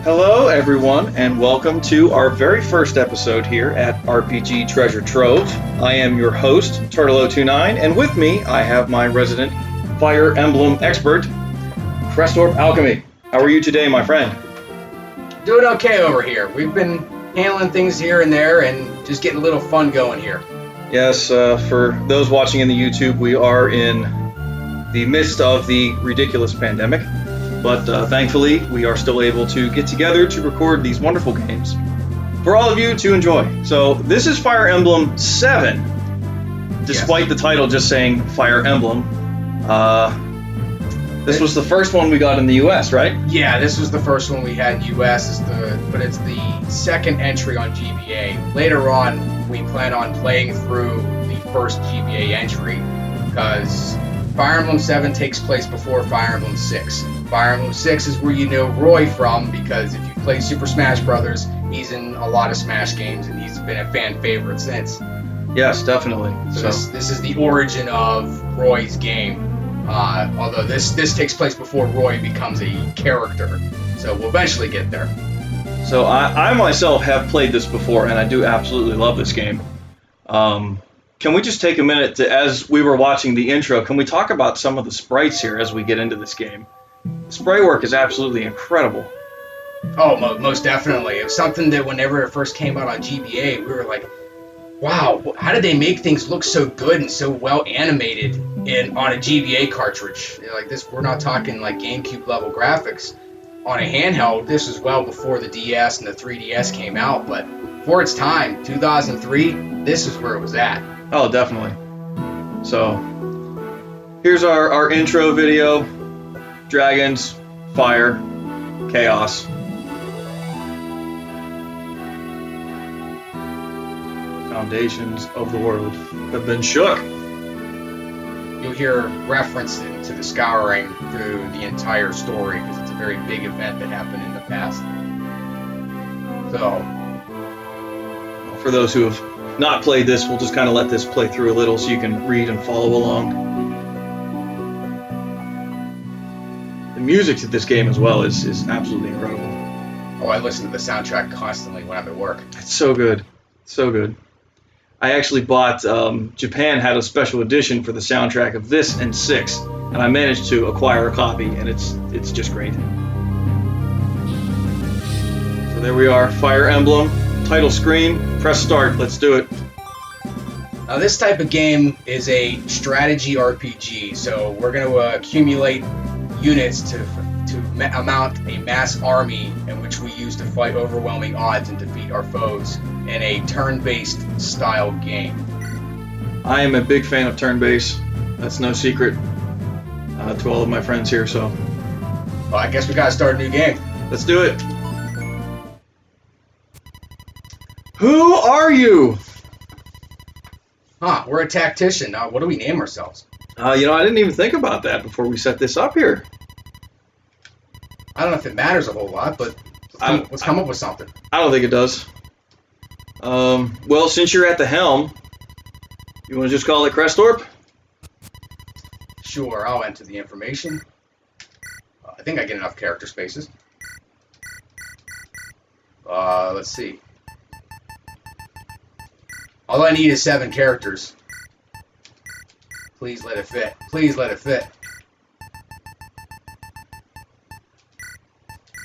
Hello, everyone, and welcome to our very first episode here at RPG Treasure Trove. I am your host, Turtle029, and with me I have my resident Fire Emblem expert, Crestorp Alchemy. How are you today, my friend? Doing okay over here. We've been handling things here and there and just getting a little fun going here. Yes, for those watching in the YouTube, we are in the midst of the ridiculous pandemic. But thankfully, we are still able to get together to record these wonderful games for all of you to enjoy. So this is Fire Emblem 7, despite the title just saying Fire Emblem. This was the first one we got in the US, right? Yeah, this was the first one we had in US, but it's the second entry on GBA. Later on, we plan on playing through the first GBA entry, because Fire Emblem 7 takes place before Fire Emblem 6. Fire Emblem 6 is where you know Roy from, because if you play Super Smash Brothers, he's in a lot of Smash games, and he's been a fan favorite since. Yes, definitely. So this is the origin of Roy's game. Although this takes place before Roy becomes a character, so we'll eventually get there. So I myself have played this before, and I do absolutely love this game. Can we just take a minute to, as we were watching the intro, can we talk about some of the sprites here as we get into this game? The sprite work is absolutely incredible. Oh, most definitely. It was something that whenever it first came out on GBA, we were like, wow, how did they make things look so good and so well animated on a GBA cartridge? Like this, we're not talking like GameCube level graphics. On a handheld, this was well before the DS and the 3DS came out, but for its time, 2003, this is where it was at. Oh, definitely. So, here's our intro video. Dragons, fire, chaos. Foundations of the world have been shook. You'll hear reference to the Scouring through the entire story, because it's a very big event that happened in the past. So, for those who have not played this, we'll just kind of let this play through a little so you can read and follow along. The music to this game as well is absolutely incredible. Oh, I listen to the soundtrack constantly when I'm at work. It's so good. So good. I actually bought, Japan had a special edition for the soundtrack of this and 6, and I managed to acquire a copy, and it's just great. So there we are, Fire Emblem, title screen, press start, let's do it. Now this type of game is a strategy RPG, so we're going to accumulate units to amount a mass army in which we use to fight overwhelming odds and defeat our foes in a turn-based style game. I am a big fan of turn-based. That's no secret to all of my friends here, so. Well, I guess we gotta start a new game. Let's do it. Who are you? Huh, we're a tactician. Now, what do we name ourselves? I didn't even think about that before we set this up here. I don't know if it matters a whole lot, but let's come up with something. I don't think it does. Well, since you're at the helm, you want to just call it Crestorp? Sure, I'll enter the information. I think I get enough character spaces. Let's see. All I need is 7 characters. Please let it fit. Please let it fit.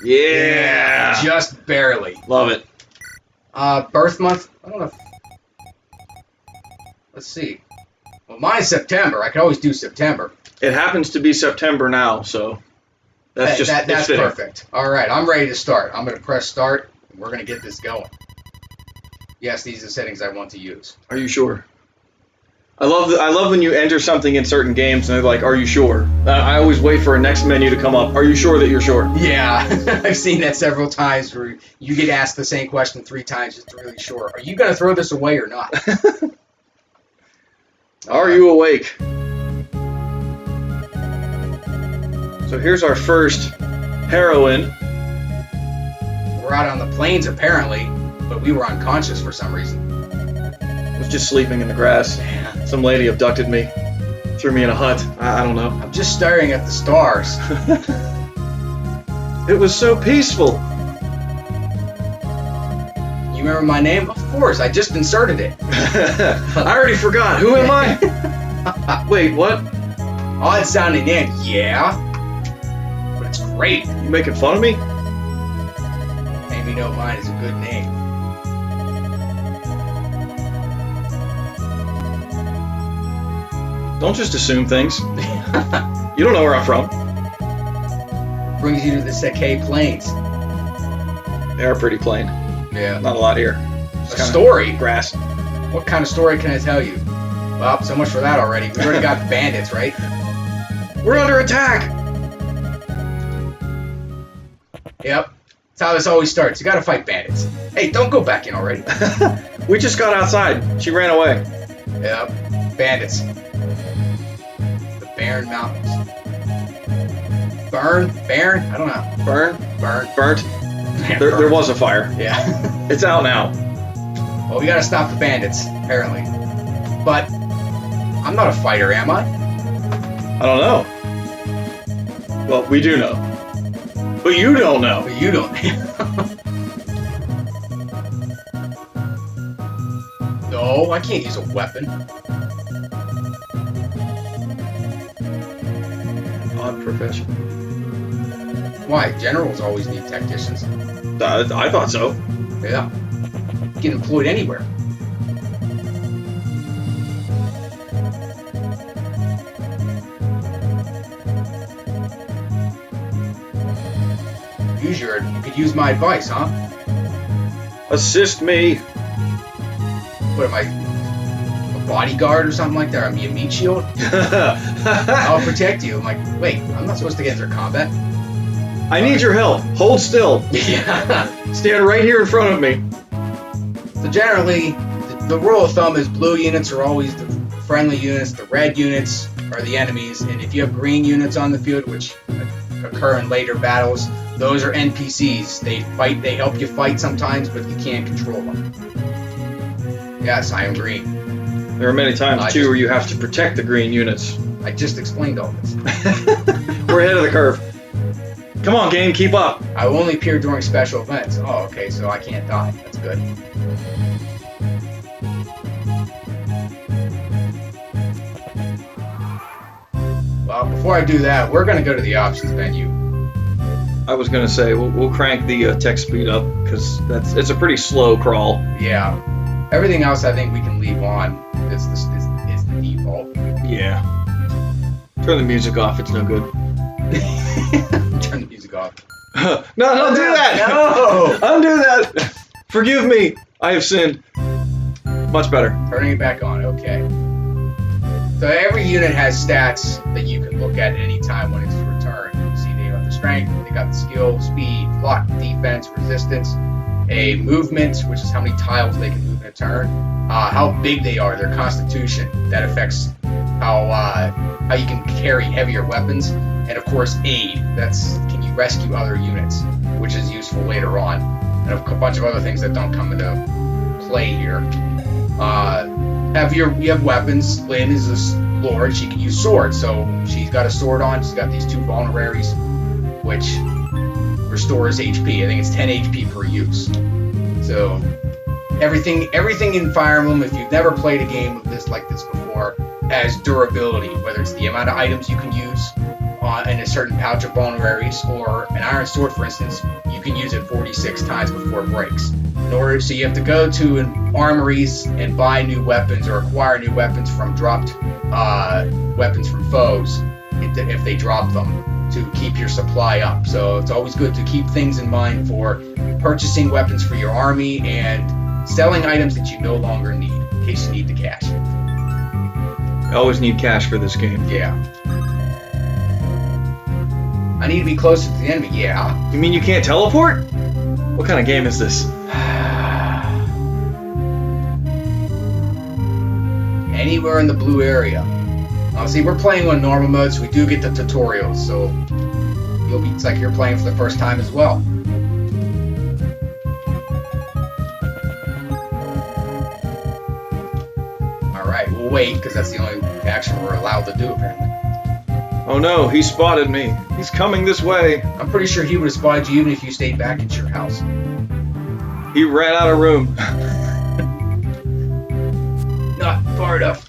Yeah! Just barely. Love it. Birth month? I don't know. Let's see. Well, mine's September. I could always do September. It happens to be September now, so that's perfect. All right, I'm ready to start. I'm going to press start, and we're going to get this going. Yes, these are the settings I want to use. Are you sure? I love when you enter something in certain games and they're like, "Are you sure?" I always wait for a next menu to come up. Are you sure that you're sure? Yeah, I've seen that several times where you get asked the same question 3 times just to really sure. Are you going to throw this away or not? Are you awake? So here's our first heroine. We're out on the plains apparently, but we were unconscious for some reason. I was just sleeping in the grass. Man. Some lady abducted me, threw me in a hut. I don't know. I'm just staring at the stars. It was so peaceful. remember my name? Of course, I just inserted it. I already forgot. Who am I? Wait, what? Odd sounding name, yeah. But it's great. You making fun of me? Maybe no mine is a good name. Don't just assume things. You don't know where I'm from. Brings you to the Sekai Plains. They are pretty plain. Yeah. Not a lot here. A story? Grass. What kind of story can I tell you? Well, so much for that already. We already got bandits, right? We're under attack! Yep. That's how this always starts. You gotta fight bandits. Hey, don't go back in already. We just got outside. She ran away. Yep. Bandits. The Barren Mountains. Barren? I don't know. Burnt? Yeah, There was a fire. Yeah. It's out now. Well, we gotta stop the bandits, apparently. But I'm not a fighter, am I? I don't know. Well, we do know. But you don't know. But you don't. No, I can't use a weapon. Odd profession. Why? Generals always need tacticians. I thought so. Yeah. Get employed anywhere. You could use my advice, huh? Assist me. What am I? A bodyguard or something like that? Am I a meat shield? I'll protect you. I'm like, wait, I'm not supposed to get into combat. I need your help. Hold still. Yeah. Stand right here in front of me. So generally, the rule of thumb is blue units are always the friendly units, the red units are the enemies, and if you have green units on the field, which occur in later battles, those are NPCs. They fight, they help you fight sometimes, but you can't control them. Yes, I am green. There are many times, too, where you have to protect the green units. I just explained all this. We're ahead of the curve. Come on, game, keep up. I will only appear during special events. Oh, okay, so I can't die. That's good. Well, before I do that, we're going to go to the options menu. I was going to say, we'll crank the text speed up, because it's a pretty slow crawl. Yeah. Everything else I think we can leave on is the default. Yeah. Turn the music off, it's no good. Turn the music off. No, don't do that! No! Undo that! Forgive me, I have sinned. Much better. Turning it back on, okay. So every unit has stats that you can look at any time when it's returned. You see they got the strength, they got the skill, speed, block, defense, resistance, a movement, which is how many tiles they can move in a turn, how big they are, their constitution, that affects how you can carry heavier weapons, and of course aid, that's can you rescue other units, which is useful later on, and a bunch of other things that don't come into play here. You have weapons. Lynn is a lord, she can use swords, so she's got a sword on, she's got these 2 vulneraries, which restores HP. I think it's 10 HP per use. So everything in Fire Emblem, if you've never played a game like this before, has durability, whether it's the amount of items you can use in a certain pouch of vulneraries, or an iron sword, for instance, you can use it 46 times before it breaks. So you have to go to armories and buy new weapons or acquire new weapons from dropped weapons from foes if they drop them, to keep your supply up. So it's always good to keep things in mind for purchasing weapons for your army and selling items that you no longer need in case you need the cash. I always need cash for this game. Yeah. I need to be closer to the enemy. Yeah. You mean you can't teleport? What kind of game is this? Anywhere in the blue area. See, we're playing on normal mode, so we do get the tutorials, so it's like you're playing for the first time as well. Alright, we'll wait, because that's the only action we're allowed to do, apparently. Oh no, he spotted me. He's coming this way. I'm pretty sure he would have spotted you even if you stayed back at your house. He ran out of room. Not far enough.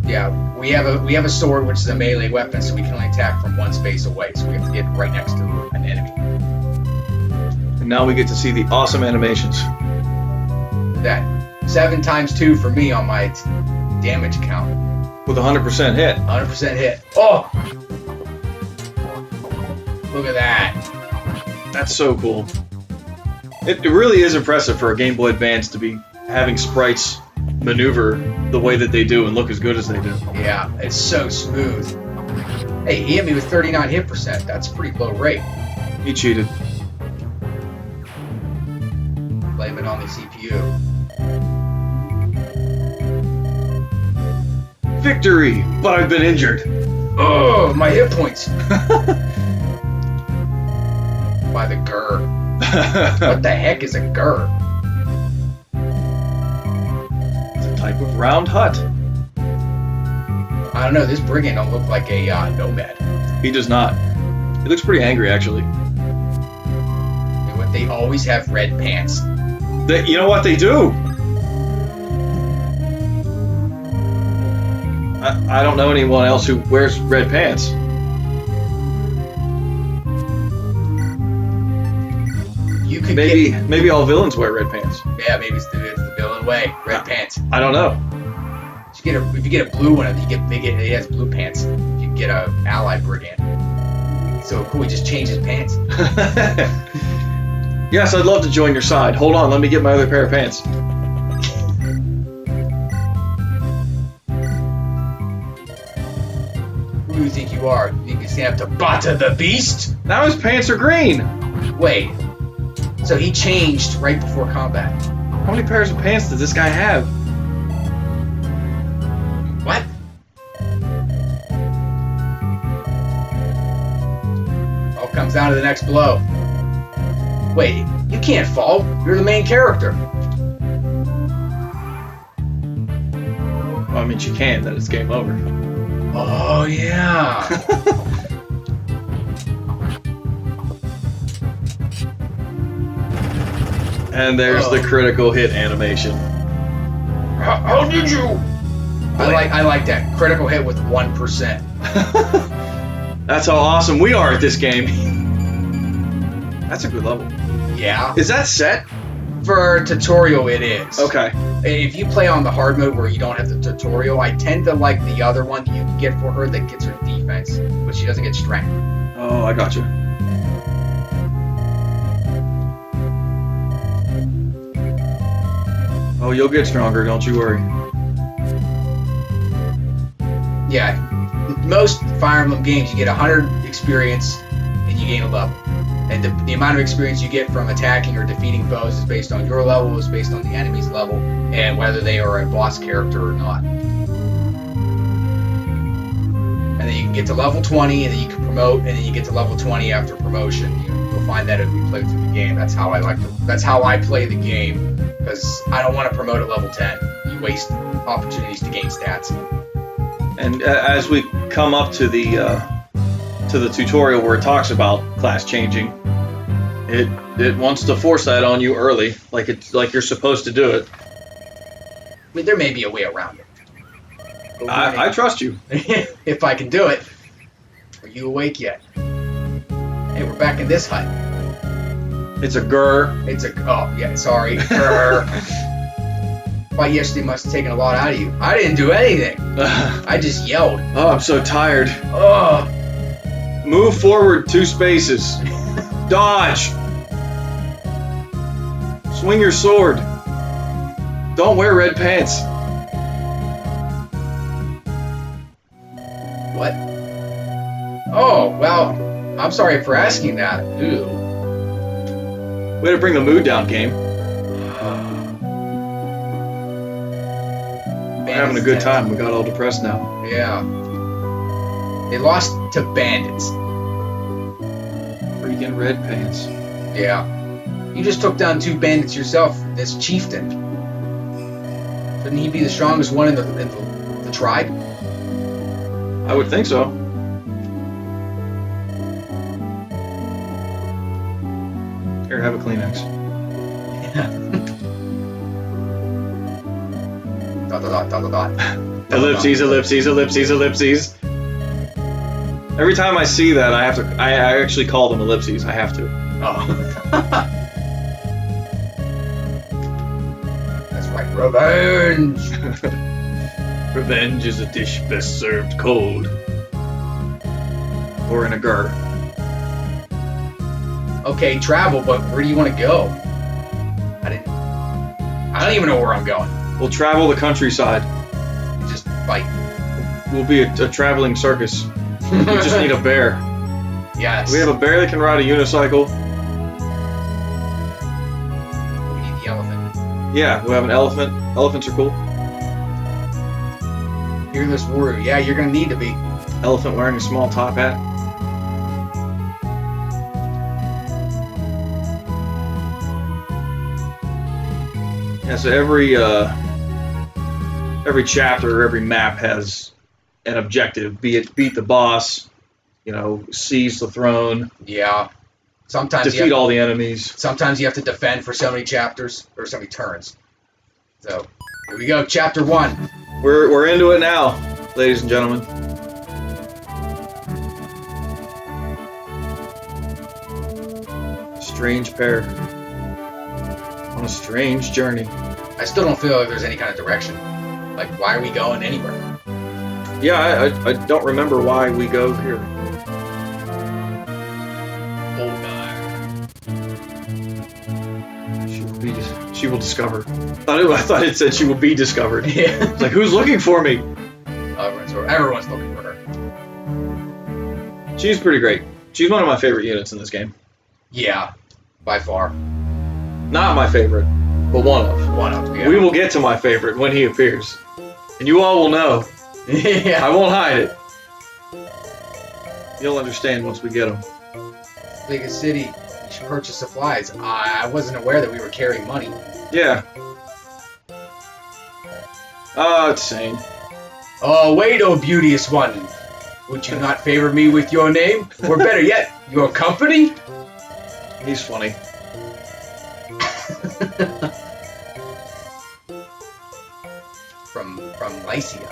Yeah, we have a sword which is a melee weapon, so we can only attack from one space away. So we have to get right next to an enemy. And now we get to see the awesome animations. That 7 times 2 for me on my damage count. With 100% hit. 100% hit. Oh! Look at that. That's so cool. It really is impressive for a Game Boy Advance to be having sprites maneuver the way that they do and look as good as they do. Yeah, it's so smooth. Hey, he hit me with 39 hit percent. That's a pretty low rate. He cheated. Blame it on the CPU. Victory! But I've been injured. Oh, my hit points. By the Gur. What the heck is a Gur? It's a type of round hut. I don't know, this brigand don't look like a nomad. He does not. He looks pretty angry, actually. They always have red pants. You know what they do? I don't know anyone else who wears red pants. You could Maybe all villains wear red pants. Yeah, maybe it's the villain way. Red pants. I don't know. If you get a blue one, he has blue pants. If you get a ally brigand. So cool, he just changed his pants. Yes, I'd love to join your side. Hold on, let me get my other pair of pants. Who do you think you are? You can stand up to Bata the Beast? Now his pants are green. Wait. So he changed right before combat. How many pairs of pants does this guy have? What? All comes down to the next blow. Wait, you can't fall. You're the main character. Well, I mean, she can, then it's game over. Oh, yeah. And there's the critical hit animation. How did you? I like that. Critical hit with 1%. That's how awesome we are at this game. That's a good level. Yeah. Is that set? For tutorial, it is. Okay. If you play on the hard mode where you don't have the tutorial, I tend to like the other one that you can get for her that gets her defense, but she doesn't get strength. Oh, I got you. Oh, you'll get stronger, don't you worry. Yeah. Most Fire Emblem games, you get 100 experience and you gain a level. And the amount of experience you get from attacking or defeating foes is based on your level, is based on the enemy's level, and whether they are a boss character or not. And then you can get to level 20, and then you can promote, and then you get to level 20 after promotion. You'll find that if you play through the game. That's how I play the game, because I don't want to promote at level 10. You waste opportunities to gain stats. And as we come up to the tutorial where it talks about class changing, it wants to force that on you early, like you're supposed to do it. I mean, there may be a way around it. I trust you. If I can do it. Are you awake yet? Hey, we're back in this hut. It's a Gur. Oh, yeah, sorry. Grr. Fight yesterday must have taken a lot out of you. I didn't do anything. I just yelled. Oh, I'm so tired. Oh. Move forward 2 spaces. Dodge. Swing your sword. Don't wear red pants. What? Oh, well, I'm sorry for asking that. Ew. Way to bring the mood down, game. We're having a good time. We got all depressed now. Yeah. They lost to bandits. Freaking red pants. Yeah. You just took down 2 bandits yourself, this chieftain. Shouldn't he be the strongest one in the tribe? I would think so. Here, have a Kleenex. Dot, dot, dot, dot, dot. Ellipses, ellipses, ellipses, ellipses. Every time I see that, I have to. I actually call them ellipses. I have to. Oh. That's right. Revenge. Revenge is a dish best served cold, or in a garter. Okay, travel, but where do you want to go? I don't even know where I'm going. We'll travel the countryside. Just like. We'll be a traveling circus. We just need a bear. Yes. We have a bear that can ride a unicycle. We need the elephant. Yeah, we have an elephant. Elephants are cool. Fearless warrior. Yeah, you're gonna need to be. Elephant wearing a small top hat. Yeah, so every chapter or every map has an objective, be it beat the boss, seize the throne, Yeah. Sometimes defeat all the enemies. Sometimes you have to defend for so many chapters or so many turns. So here we go, chapter 1. We're into it now, ladies and gentlemen. Strange pair on a strange journey. I still don't feel like there's any kind of direction. Like, why are we going anywhere? Yeah, I don't remember why we go here. Old guy. She will discover. I thought it said she will be discovered. Yeah. It's like, who's looking for me? Everyone's looking for her. She's pretty great. She's one of my favorite units in this game. Yeah, by far. Not my favorite, but one of. One of, yeah. We will get to my favorite when he appears. And you all will know. Yeah. I won't hide it. You'll understand once we get him. Biggest city. You should purchase supplies. I wasn't aware that we were carrying money. Yeah. Oh, it's sane. Oh, wait, oh beauteous one. Would you not favor me with your name? Or better yet, your company? He's funny. From Lycia.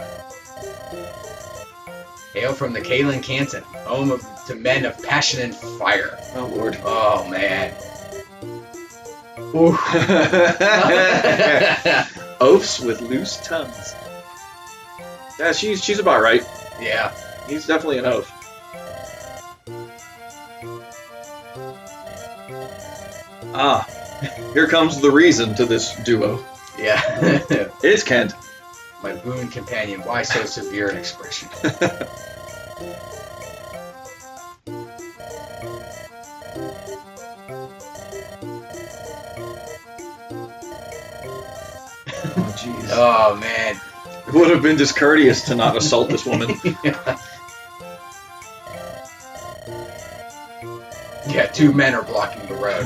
Hail from the Kalen Canton, home to men of passion and fire. Oh, Lord. Oh, man. Ooh. Oafs with loose tongues. Yeah, she's about right. Yeah. He's definitely an oaf. Ah, here comes the reason to this duo. Yeah. It's Kent. My boon companion, why so severe an expression? Oh, jeez. Oh, man. It would have been discourteous to not assault this woman. Yeah, 2 men are blocking the road.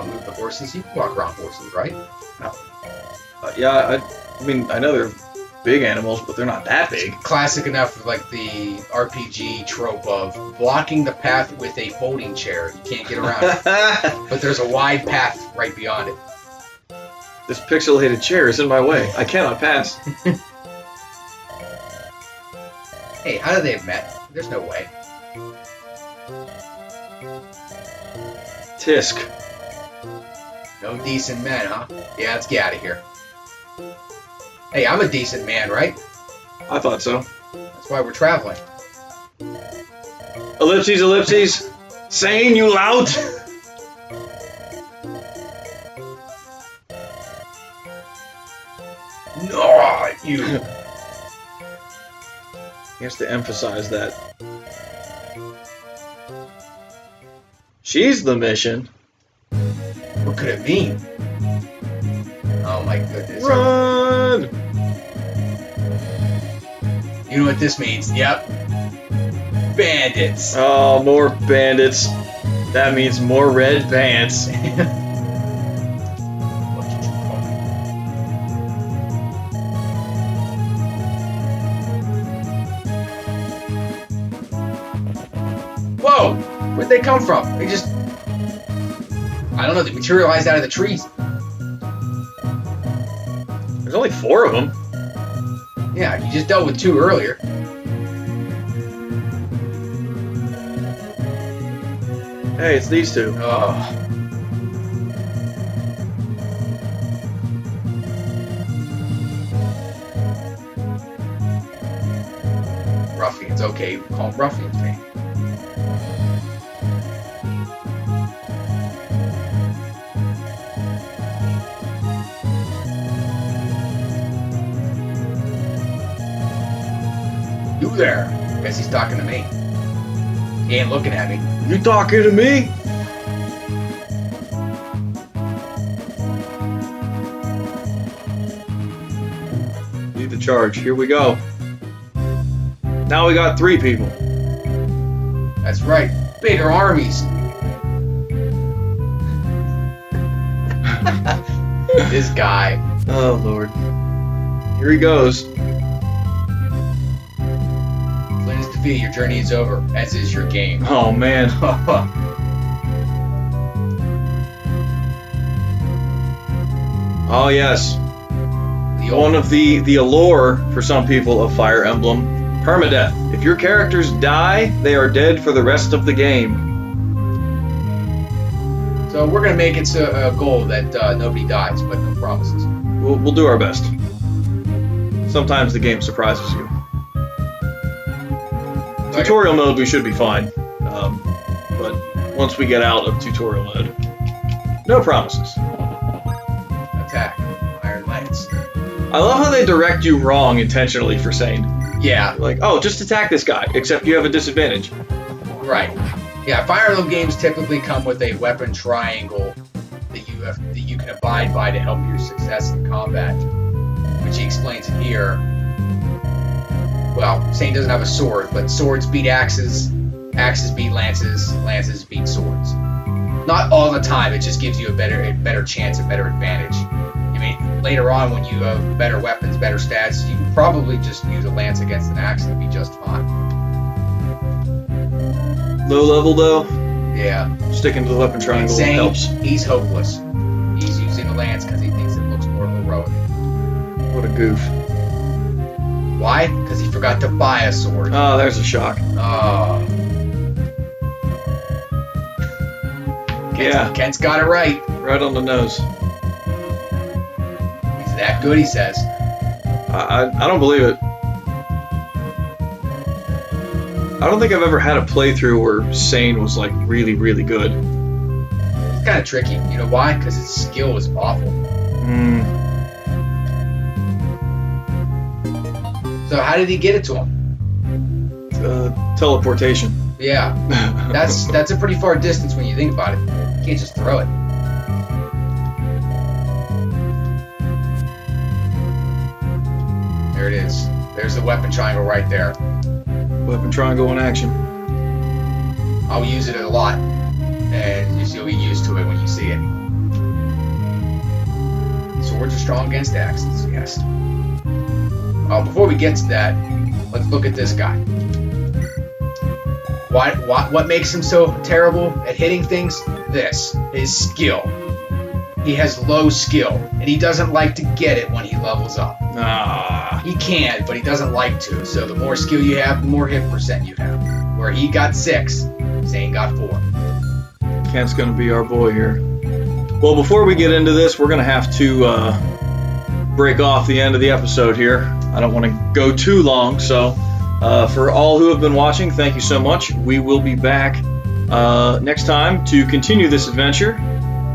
Move the horses. You can walk around horses, right? No. Yeah, I mean, I know they're big animals, but they're not that big. Classic enough for like the RPG trope of blocking the path with a folding chair. You can't get around it. But there's a wide path right beyond it. This pixelated chair is in my way. I cannot pass. Hey, how did they have met? There's no way. Tisk. No decent men, huh? Yeah, let's get out of here. Hey, I'm a decent man, right? I thought so. That's why we're traveling. Ellipses, ellipses. Sane, you lout. No, you. He has to emphasize that. She's the mission. What could it mean? Oh my goodness. Run! You know what this means? Yep. Bandits. Oh, more bandits. That means more red pants. Whoa! Where'd they come from? They just I don't know. They materialized out of the trees. There's only 4 of them. Yeah, you just dealt with 2 earlier. Hey, it's these 2. Oh. Ruffians, okay, we'll call them ruffians, man. You there? Guess he's talking to me. He ain't looking at me. You talking to me? Lead the charge. Here we go. Now we got 3 people. That's right. Bigger armies. This guy. Oh, Lord. Here he goes. Flynn is defeated. Your journey is over, as is your game. Oh, man. Oh, yes. One of the allure for some people of Fire Emblem, permadeath. If your characters die, they are dead for the rest of the game. So we're going to make it a goal that nobody dies, but no promises. We'll do our best. Sometimes the game surprises you. Tutorial mode, we should be fine. But once we get out of tutorial mode, no promises. Attack. Iron Lance. I love how they direct you wrong intentionally for saying, Yeah. like, oh, just attack this guy, except you have a disadvantage. Right. Yeah, Fire Emblem games typically come with a weapon triangle that you can abide by to help your success in combat, which he explains in here. Well, saying doesn't have a sword, but swords beat axes, axes beat lances, lances beat swords. Not all the time. It just gives you a better chance, a better advantage. I mean, later on when you have better weapons, better stats, you can probably just use a lance against an axe and be just fine. Low level, though, Yeah. sticking to the weapon triangle Insane. helps. He's hopeless. He's using a lance because he thinks it looks more heroic. What a goof. Why? Because he forgot to buy a sword. Oh, there's a shock. Oh. Yeah. Kent's got it right. Right on the nose. He's that good, he says. I don't believe it. I don't think I've ever had a playthrough where Sane was like really, really good. It's kind of tricky. You know why? Because his skill was awful. So how did he get it to him? Teleportation. Yeah. That's a pretty far distance when you think about it. You can't just throw it. There it is. There's the weapon triangle right there. Weapon triangle in action. I'll use it a lot, and you'll be used to it when you see it. Swords are strong against axes, yes. Before we get to that, let's look at this guy. What makes him so terrible at hitting things? His skill. He has low skill, and he doesn't like to get it when he levels up. He can, but he doesn't like to. So the more skill you have, the more hit percent you have. Where he got 6, Zane got 4. Kent's gonna be our boy here. Well, before we get into this, we're gonna have to break off the end of the episode here. I don't want to go too long, so for all who have been watching, thank you so much. We will be back next time to continue this adventure.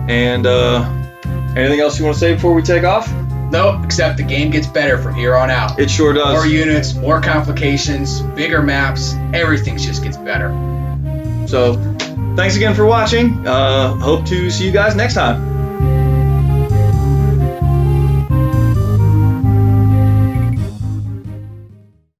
And anything else you want to say before we take off? Nope, except the game gets better from here on out. It sure does. More units, more complications, bigger maps, everything just gets better. So, thanks again for watching. Hope to see you guys next time.